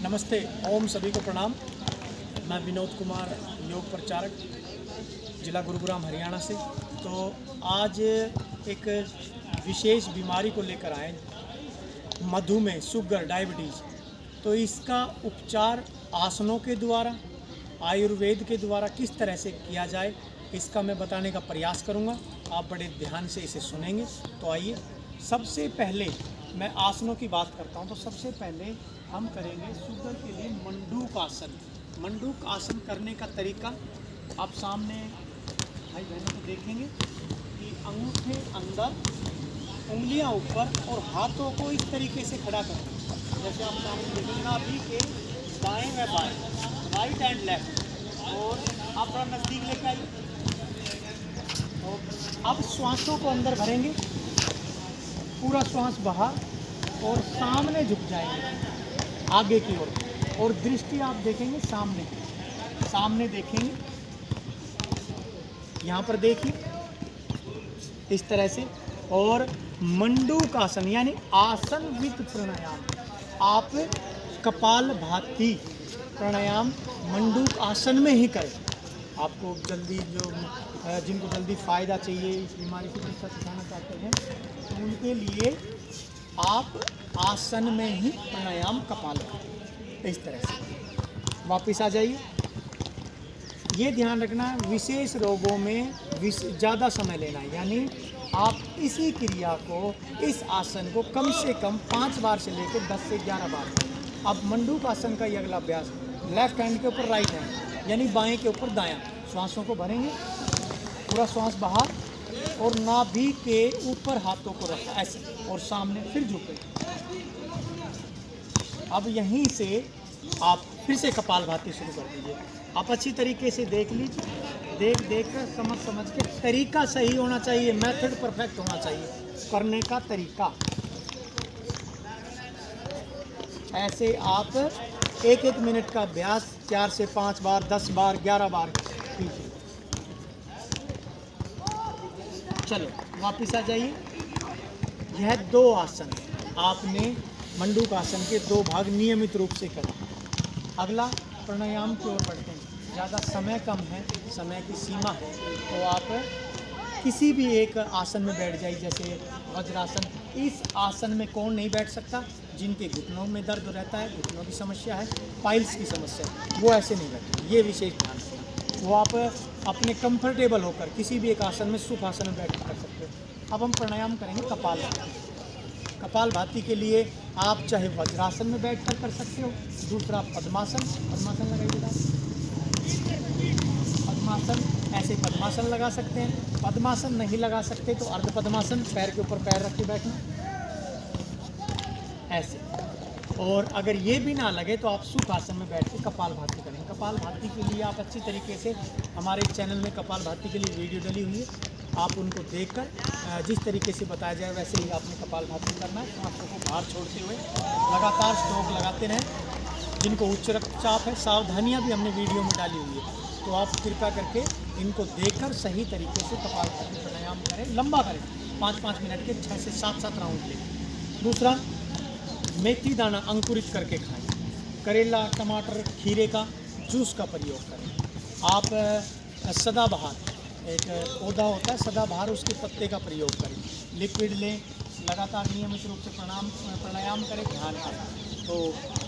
नमस्ते, ओम सभी को प्रणाम। मैं विनोद कुमार, योग प्रचारक, जिला गुरुग्राम हरियाणा से। तो आज एक विशेष बीमारी को लेकर आए, मधुमेह, शुगर, डायबिटीज़। तो इसका उपचार आसनों के द्वारा, आयुर्वेद के द्वारा किस तरह से किया जाए, इसका मैं बताने का प्रयास करूंगा। आप बड़े ध्यान से इसे सुनेंगे। तो आइए, सबसे पहले मैं आसनों की बात करता हूं। तो सबसे पहले हम करेंगे शुगर के लिए मंडूक आसन। मंडूक आसन करने का तरीका आप सामने भाई बहनों को देखेंगे कि अंगूठे अंदर, उंगलियां ऊपर और हाथों को इस तरीके से खड़ा करें। जैसे आप सामने देखेंगे, नाभि के दाएं व बाएं, राइट एंड लेफ्ट। और आप थोड़ा नज़दीक लेकर आइए। अब श्वासों को अंदर भरेंगे, पूरा श्वास बाहर और सामने झुक जाएंगे आगे की ओर। और दृष्टि आप देखेंगे सामने, सामने देखेंगे, यहाँ पर देखिए इस तरह से। और मंडूक आसन यानी आसन विद प्राणायाम, आप कपालभाति प्राणायाम मंडूक आसन में ही करें। आपको जल्दी जिनको जल्दी फ़ायदा चाहिए, इस बीमारी से चिकित्सा सिखाना चाहते हैं, तो उनके लिए आप आसन में ही प्राणायाम कपालभाति इस तरह से। वापस आ जाइए। ये ध्यान रखना, विशेष रोगों में ज़्यादा समय लेना है, यानी आप इसी क्रिया को, इस आसन को कम से कम 5 बार से लेकर 10 से 11 बार। अब मंडूक आसन का ये अगला अभ्यास, लेफ्ट हैंड के ऊपर राइट हैंड, यानी बाएं के ऊपर दायां। श्वासों को भरेंगे, पूरा श्वास बाहर और नाभि के ऊपर हाथों को रखा ऐसे, और सामने फिर झुके। अब यहीं से आप फिर से कपालभाति शुरू कर दीजिए। आप अच्छी तरीके से देख लीजिए, देख कर समझ के, तरीका सही होना चाहिए, मेथड परफेक्ट होना चाहिए करने का तरीका। ऐसे आप 1-1 मिनट का अभ्यास 4 से 5 बार, 10 बार, 11 बार कीजिए। चलो वापस आ जाइए। यह 2 आसन आपने मंडूक आसन के 2 भाग नियमित रूप से करें। अगला प्राणायाम की ओर बढ़ते हैं। ज़्यादा समय कम है, समय की सीमा है, तो आप किसी भी एक आसन में बैठ जाइए। जैसे वज्रासन। इस आसन में कौन नहीं बैठ सकता? जिनके घुटनों में दर्द रहता है, घुटनों की समस्या है, पाइल्स की समस्या है, वो ऐसे नहीं बैठे। ये विशेष ध्यान रखना। वो आप अपने कंफर्टेबल होकर किसी भी एक आसन में, सुख आसन में बैठ कर सकते हो। अब हम प्राणायाम करेंगे कपालभाति। कपालभाति के लिए आप चाहे वज्रासन में बैठकर कर सकते हो, दूसरा पद्मासन। पद्मासन लगाइएगा, पद्मासन, ऐसे पद्मासन लगा सकते हैं। पद्मासन नहीं लगा सकते तो अर्ध पद्मासन, पैर के ऊपर पैर रख के बैठना ऐसे। और अगर ये भी ना लगे तो आप सुखासन में बैठ के कपालभाति करें। कपालभाति के लिए आप अच्छी तरीके से, हमारे चैनल में कपालभाति के लिए वीडियो डली हुई है, आप उनको देखकर जिस तरीके से बताया जाए वैसे ही आपने कपालभाति करना है। सांसों को बाहर छोड़ते हुए लगातार स्ट्रोक लगाते रहें। जिनको उच्च रक्तचाप है, सावधानियां भी हमने वीडियो में डाली हुई है, तो आप कृपया करके इनको देखकर सही तरीके से कपालभाति प्राणायाम करें। लंबा करें, 5-5 मिनट के 6 से 7 राउंड लें। दूसरा, मेथी दाना अंकुरित करके खाएं। करेला, टमाटर, खीरे का जूस का प्रयोग करें। आप सदाबहार, एक पौधा होता है सदाबहार, उसके पत्ते का प्रयोग करें। लिक्विड लें, लगातार नियमित रूप से प्राणायाम करें, ध्यान करें। तो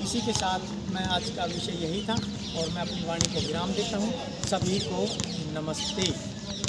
इसी के साथ मैं आज का विषय यही था और मैं अपनी वाणी को विराम देता हूँ। सभी को नमस्ते।